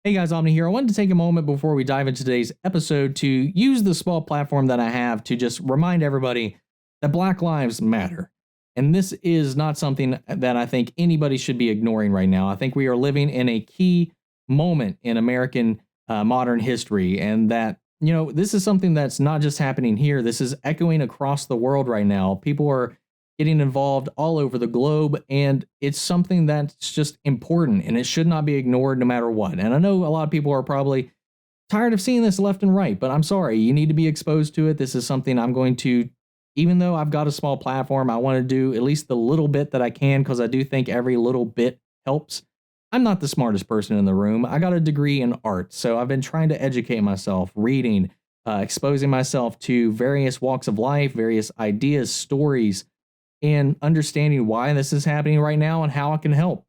Hey guys, Omni here. I wanted to take a moment before we dive into today's episode to use the small platform that I have to just remind everybody that Black Lives Matter. And this is not something that I think anybody should be ignoring right now. I think we are living in a key moment in American modern history, and that, you know, this is something that's not just happening here. This is echoing across the world right now. People are getting involved all over the globe, and it's something that's just important, and it should not be ignored no matter what. And I know a lot of people are probably tired of seeing this left and right, but I'm sorry, you need to be exposed to it. This is something I'm going to, even though I've got a small platform, I want to do at least the little bit that I can, because I do think every little bit helps. I'm not the smartest person in the room. I got a degree in art, so I've been trying to educate myself, reading, exposing myself to various walks of life, various ideas, stories, and understanding why this is happening right now and how it can help.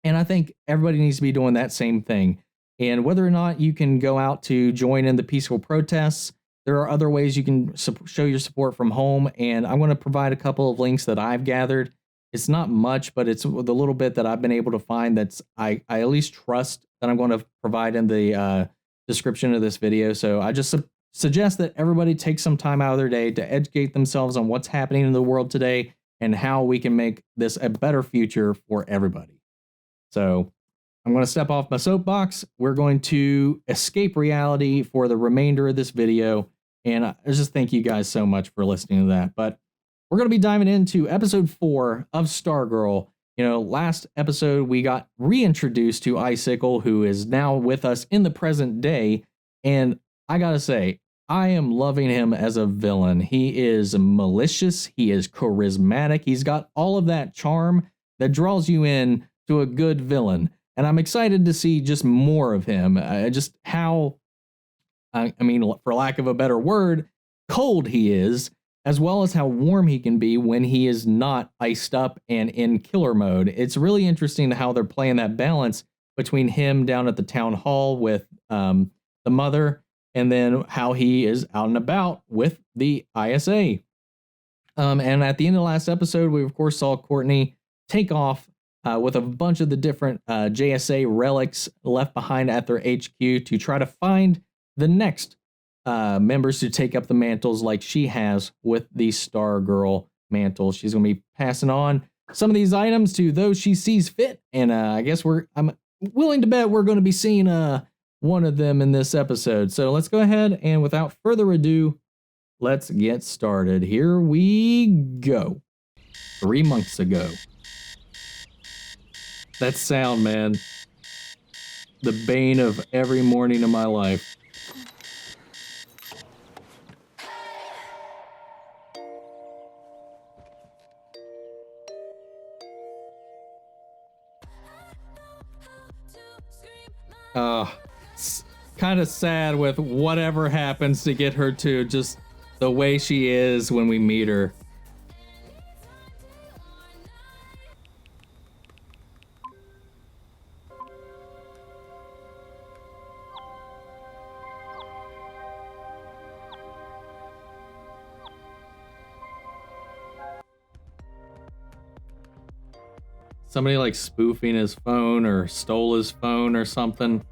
And I think everybody needs to be doing that same thing. And whether or not you can go out to join in the peaceful protests, there are other ways you can show your support from home. And I'm going to provide a couple of links that I've gathered. It's not much, but it's the little bit that I've been able to find that's I at least trust that I'm going to provide in the description of this video. So I just suggest that everybody take some time out of their day to educate themselves on what's happening in the world today and how we can make this a better future for everybody. So I'm going to step off my soapbox. We're going to escape reality for the remainder of this video. And I just thank you guys so much for listening to that. But we're going to be diving into episode 4 of Stargirl. You know, last episode we got reintroduced to Icicle, who is now with us in the present day. And I got to say, I am loving him as a villain. He is malicious. He is charismatic. He's got all of that charm that draws you in to a good villain. And I'm excited to see just more of him. Just how, I mean, for lack of a better word, cold he is, as well as how warm he can be when he is not iced up and in killer mode. It's really interesting how they're playing that balance between him down at the town hall with the mother, and then how he is out and about with the ISA. And at the end of the last episode, we of course saw Courtney take off with a bunch of the different JSA relics left behind at their HQ to try to find the next members to take up the mantles like she has with the Stargirl mantle. She's going to be passing on some of these items to those she sees fit. And I guess I'm willing to bet we're going to be seeing one of them in this episode. So let's go ahead and without further ado, let's get started. Here we go. 3 months ago. That sound, man. The bane of every morning of my life. It's kind of sad with whatever happens to get her to just the way she is when we meet her. Somebody like spoofing his phone or stole his phone or something.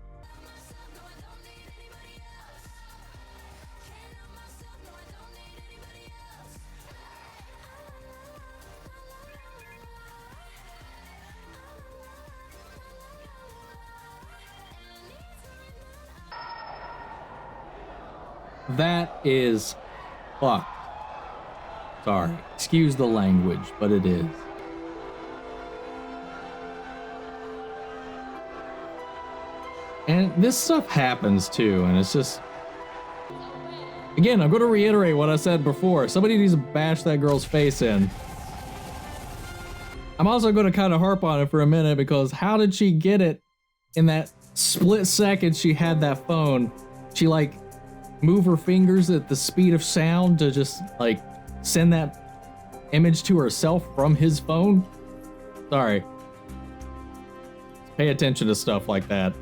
That is fucked. Sorry, excuse the language, but it is. And this stuff happens too, and it's just... Again, I'm going to reiterate what I said before. Somebody needs to bash that girl's face in. I'm also going to kind of harp on it for a minute, because how did she get it in that split second she had that phone? She, like, move her fingers at the speed of sound to just, like, send that image to herself from his phone? Sorry. Pay attention to stuff like that.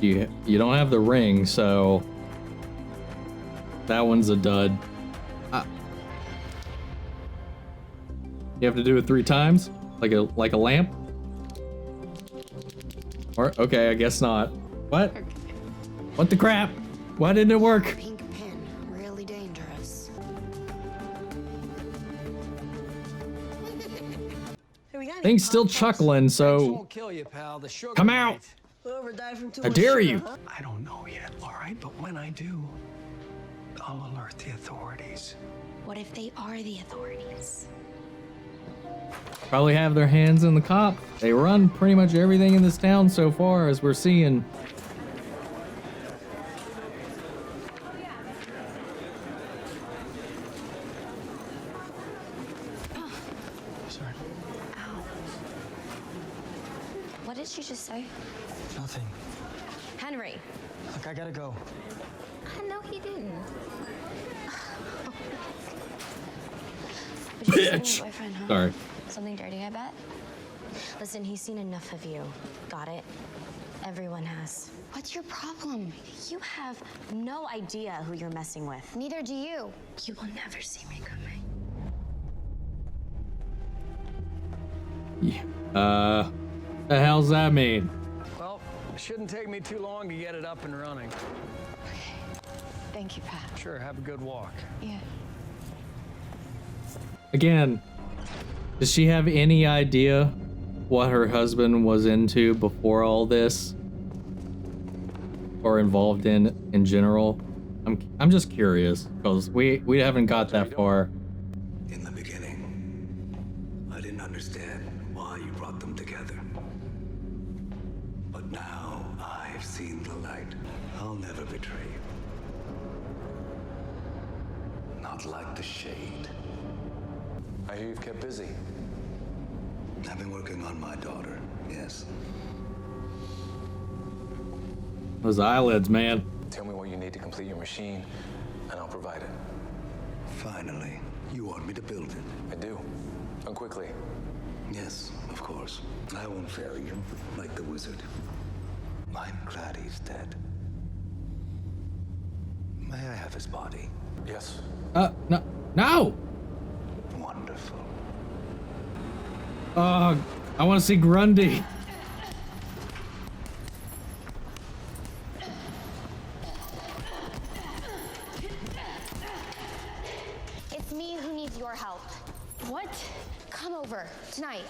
You don't have the ring, so that one's a dud. You have to do it 3 times, like a lamp. Or, okay, I guess not. What? What the crap? Why didn't it work? Pink pin, really dangerous. Thing's still chuckling, so come out. How dare you? I don't know yet, all right? But when I do, I'll alert the authorities. What if they are the authorities? Probably have their hands in the cop. They run pretty much everything in this town so far, as we're seeing. Sorry. Ow. What did she just say? Nothing. Henry. Look, I gotta go. No, he didn't. Bitch. Boyfriend, huh? Sorry. Something dirty, I bet. Listen, he's seen enough of you. Got it? Everyone has. What's your problem? You have no idea who you're messing with. Neither do you. You will never see me coming. Yeah. The hell's that mean? Well, it shouldn't take me too long to get it up and running. Okay. Thank you, Pat. Sure, have a good walk. Yeah. Again, does she have any idea what her husband was into before all this? Or involved in general? I'm just curious, because we haven't got that far. In the beginning, I didn't understand why you brought them together. But now I've seen the light. I'll never betray you. Not like the shade. I hear you've kept busy. I've been working on my daughter, yes. Those eyelids, man. Tell me what you need to complete your machine, and I'll provide it. Finally, you want me to build it. I do. And quickly. Yes, of course. I won't fail you, like the wizard. I'm glad he's dead. May I have his body? Yes. No. No! Wonderful. I want to see Grundy. It's me who needs your help. What? Come over tonight.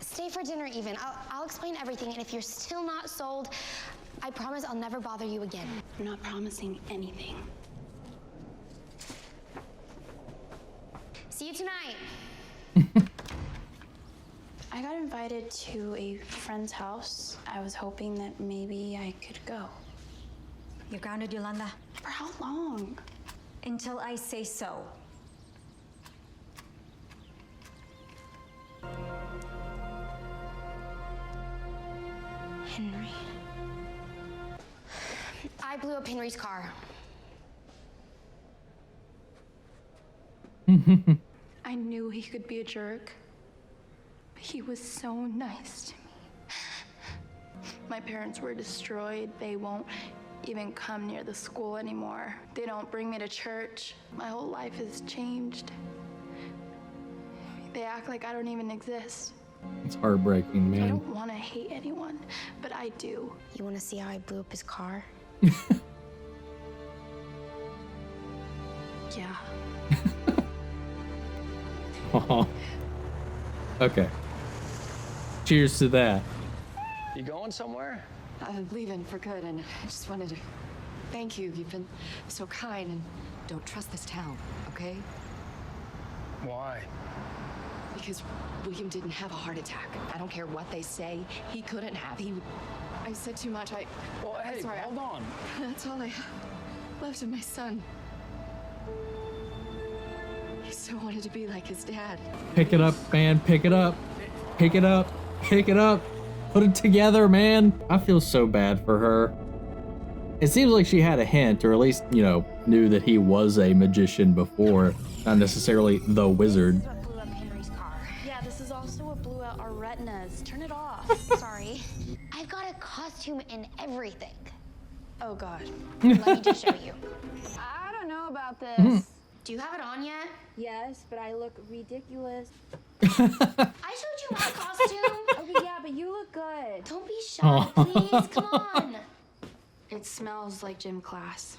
Stay for dinner even. I'll explain everything, and if you're still not sold, I promise I'll never bother you again. I'm not promising anything. See you tonight. I got invited to a friend's house. I was hoping that maybe I could go. You're grounded, Yolanda. For how long? Until I say so. Henry. I blew up Henry's car. I knew he could be a jerk, but he was so nice to me. My parents were destroyed. They won't even come near the school anymore. They don't bring me to church. My whole life has changed. They act like I don't even exist. It's heartbreaking, I man. don't want to hate anyone, but I do. You want to see how I blew up his car? Yeah. Okay. Cheers to that. You going somewhere? I'm leaving for good, and I just wanted to thank you. You've been so kind, and don't trust this town, okay? Why? Because William didn't have a heart attack. I don't care what they say, he couldn't have. I said too much. Well, hey, sorry. hold on. That's all I left of my son. He so wanted to be like his dad. Pick it up, man. Pick it up. Pick it up. Pick it up. Put it together, man. I feel so bad for her. It seems like she had a hint, or at least, knew that he was a magician before, not necessarily the wizard. What blew up Henry's car? Yeah, this is also what blew out our retinas. Turn it off. Sorry. I've got a costume and everything. Oh, God. Let me just show you. I don't know about this. Do you have it on yet? Yes, but I look ridiculous. I showed you my costume. Okay, yeah, but you look good. Don't be shy, please. Come on. It smells like gym class.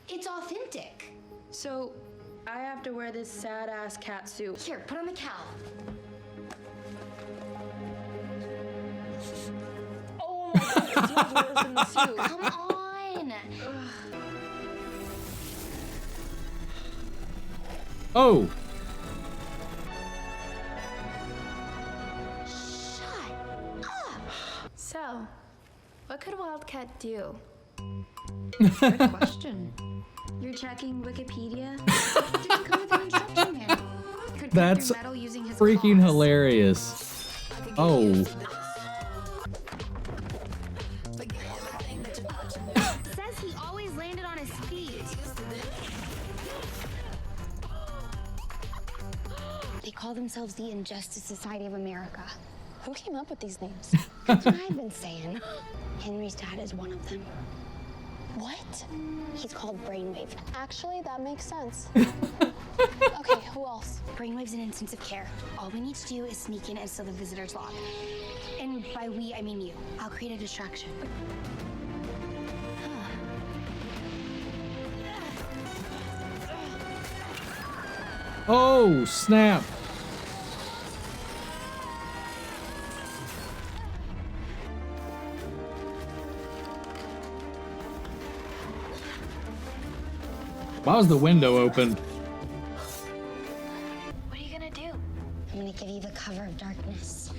It's authentic. So, I have to wear this sad-ass cat suit. Here, put on the cowl. Oh my god, it smells worse than the suit. Come on. Oh, Shut up. So, what could Wildcat do? Good question. You're checking Wikipedia? Didn't come with an instruction manual. Could cut that's through metal using his freaking claws. hilarious. Oh, Says he always landed on his feet. They call themselves the Injustice Society of America. Who came up with these names? That's what I've been saying. Henry's dad is one of them. What? He's called Brainwave. Actually, that makes sense. Okay, who else? Brainwave's in intensive care. All we need to do is sneak in and steal the visitor's log. And by we, I mean you. I'll create a distraction. oh, snap. Why was the window open? What are you gonna do? I'm gonna give you the cover of darkness.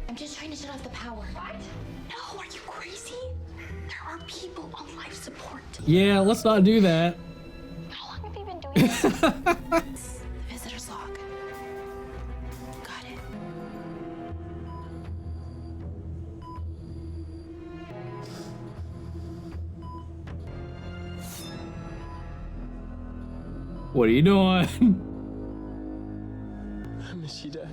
I'm just trying to shut off the power. What? No, are you crazy? There are people on life support. Yeah, let's not do that. How long have you been doing this? It's the visitor's log. Got it. What are you doing? I miss you, Dad.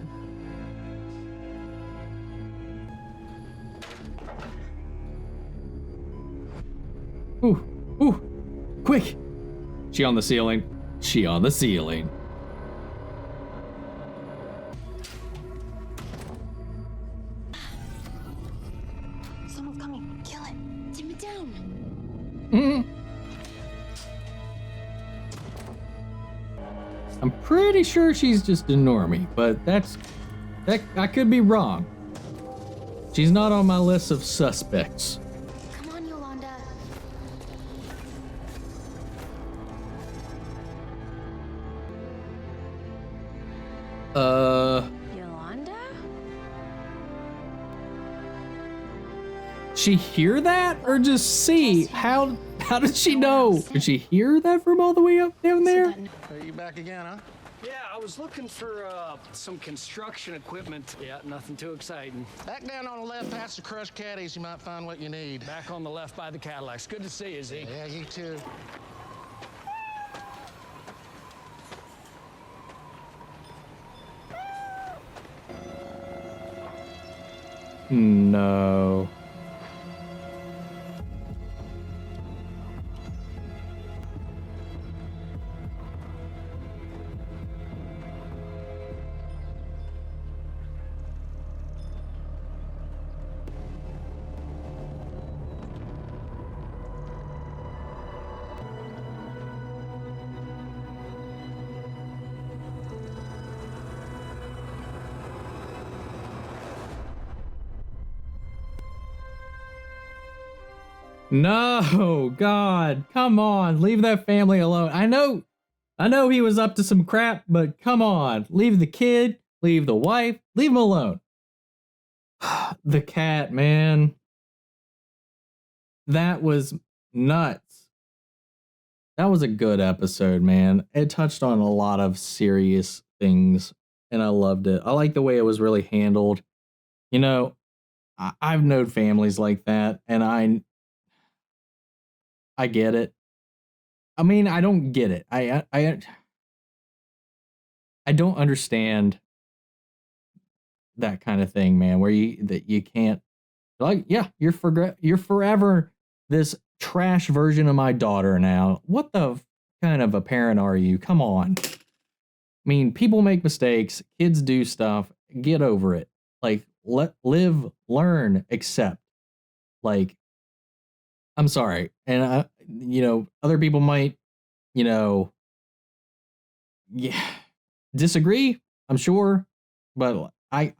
Ooh, ooh, quick. She on the ceiling. She on the ceiling. Someone's coming. Kill it. Dim it down. I'm pretty sure she's just a normie, but that I could be wrong. She's not on my list of suspects. Come on, Yolanda. Yolanda? She hear that or just see? How did she know? Did she hear that from all the way up down there? Are you back again, huh? Yeah, I was looking for some construction equipment. Yeah, nothing too exciting. Back down on the left past the crushed caddies, you might find what you need. Back on the left by the Cadillacs. Good to see you, Zeke. Yeah, you too. No. No, God, come on, leave that family alone. I know he was up to some crap, but come on, leave the kid, leave the wife, leave him alone. The cat, man. That was nuts. That was a good episode, man. It touched on a lot of serious things, and I loved it. I like the way it was really handled. You know, I've known families like that, and I get it. I mean, I don't get it. I don't understand that kind of thing, man, where you can't, like, yeah, you're forever this trash version of my daughter now. What the kind of a parent are you? Come on. mean, people make mistakes, kids do stuff, get over it. Like, live, learn, accept. Like, I'm sorry. And other people might, you know, yeah, disagree, I'm sure, but I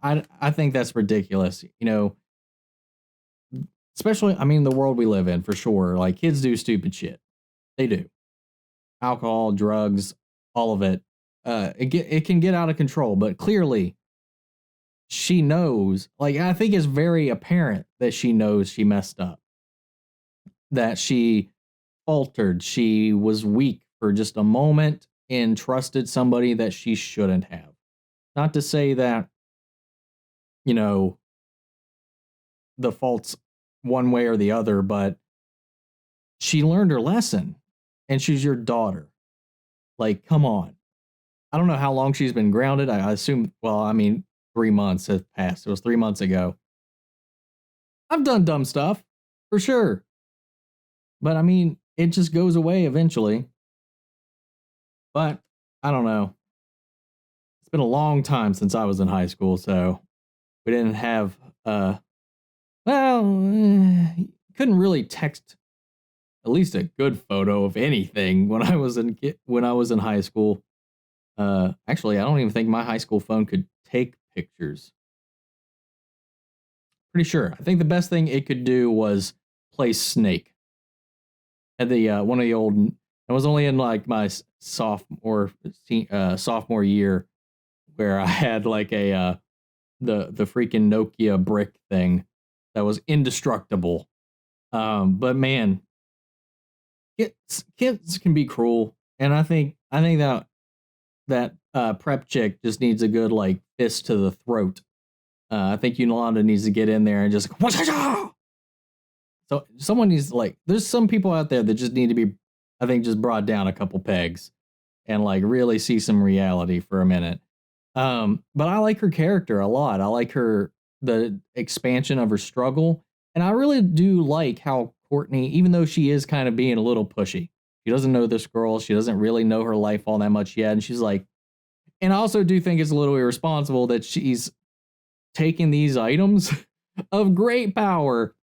think that's ridiculous. Especially, I mean, the world we live in, for sure. Like, kids do stupid shit. They do. Alcohol, drugs, all of it. It can get out of control, but clearly she knows. Like, I think it's very apparent that she knows she messed up, that she faltered, she was weak for just a moment and trusted somebody that she shouldn't have. Not to say that, the fault's one way or the other, but she learned her lesson, and she's your daughter. Like, come on. I don't know how long she's been grounded. I assume, well, I mean, 3 months have passed. It was 3 months ago. I've done dumb stuff, for sure. But I mean, it just goes away eventually. But I don't know. It's been a long time since I was in high school, so we didn't have, couldn't really text at least a good photo of anything when I was in high school. Actually, I don't even think my high school phone could take pictures. Pretty sure. I think the best thing it could do was play Snake. At the one of the old. I was only in like my sophomore year, where I had like the freaking Nokia brick thing that was indestructible. But man, kids can be cruel, and I think that prep chick just needs a good like fist to the throat. I think Yolanda needs to get in there and just so someone needs there's some people out there that just need to be, I think, just brought down a couple pegs and like really see some reality for a minute. But I like her character a lot. I like the expansion of her struggle, and I really do like how Courtney, even though she is kind of being a little pushy, she doesn't know this girl, she doesn't really know her life all that much yet, and she's like, and I also do think it's a little irresponsible that she's taking these items of great power,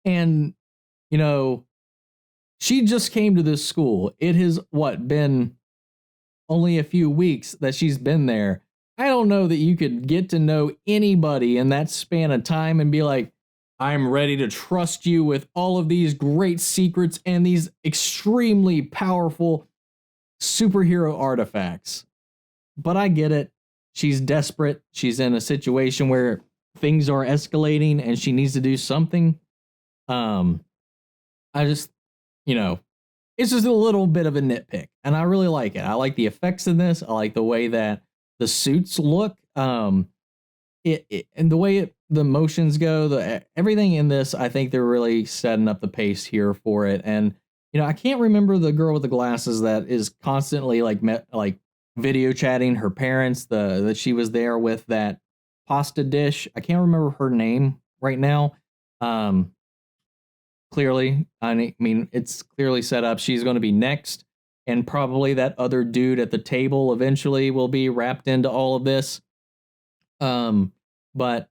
and she just came to this school. It has been only a few weeks that she's been there. I don't know that you could get to know anybody in that span of time and be like, I'm ready to trust you with all of these great secrets and these extremely powerful superhero artifacts. But I get it. She's desperate. She's in a situation where things are escalating and she needs to do something. I just, it's just a little bit of a nitpick, and I really like it. I like the effects in this. I like the way that the suits look. And the way the motions go, everything in this, I think they're really setting up the pace here for it. And I can't remember the girl with the glasses that is constantly like video chatting her parents. That she was there with that pasta dish. I can't remember her name right now. Clearly, I mean, it's clearly set up. She's going to be next, and probably that other dude at the table eventually will be wrapped into all of this. But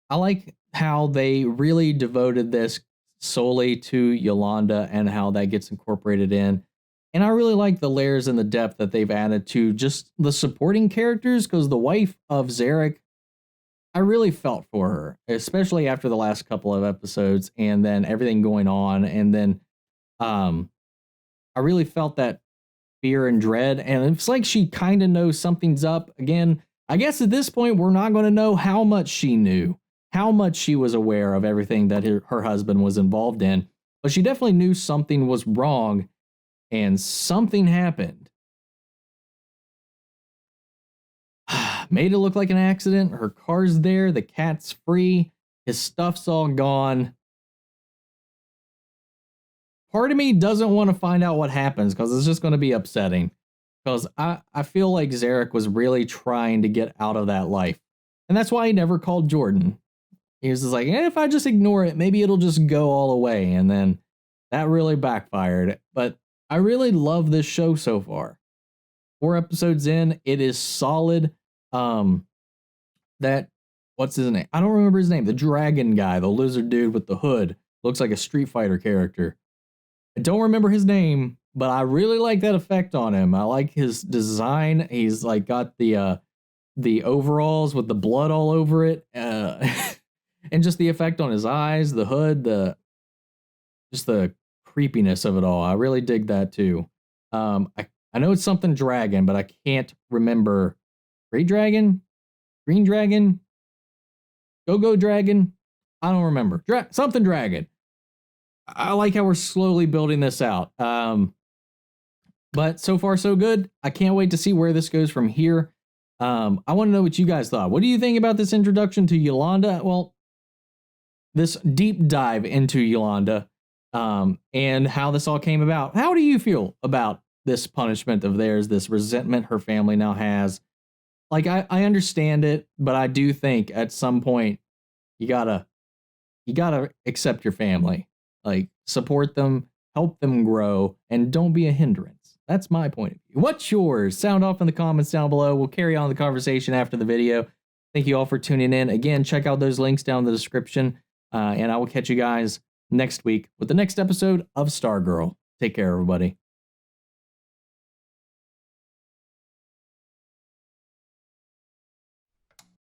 I like how they really devoted this solely to Yolanda and how that gets incorporated in. And I really like the layers and the depth that they've added to just the supporting characters, because the wife of Zarek, I really felt for her, especially after the last couple of episodes and then everything going on. And then I really felt that fear and dread. And it's like she kind of knows something's up. Again, I guess at this point, we're not going to know how much she knew, how much she was aware of everything that her husband was involved in. But she definitely knew something was wrong, and something happened. Made it look like an accident. Her car's there. The cat's free. His stuff's all gone. Part of me doesn't want to find out what happens, because it's just going to be upsetting. Because I feel like Zarek was really trying to get out of that life. And that's why he never called Jordan. He was just like, if I just ignore it, maybe it'll just go all away. And then that really backfired. But I really love this show so far. 4 episodes in, it is solid. That, what's his name? I don't remember his name. The dragon guy, the lizard dude with the hood, looks like a Street Fighter character. I don't remember his name, but I really like that effect on him. I like his design. He's like got the overalls with the blood all over it, and just the effect on his eyes, the hood, just the creepiness of it all. I really dig that too. I know it's something dragon, but I can't remember. Great Dragon, Green Dragon, Go Dragon. I don't remember. Something Dragon. I like how we're slowly building this out. But so far, so good. I can't wait to see where this goes from here. I want to know what you guys thought. What do you think about this introduction to Yolanda? Well, this deep dive into Yolanda, and how this all came about. How do you feel about this punishment of theirs, this resentment her family now has? Like, I understand it, but I do think at some point you gotta accept your family. Like, support them, help them grow, and don't be a hindrance. That's my point of view. What's yours? Sound off in the comments down below. We'll carry on the conversation after the video. Thank you all for tuning in. Again, check out those links down in the description, and I will catch you guys next week with the next episode of Stargirl. Take care, everybody.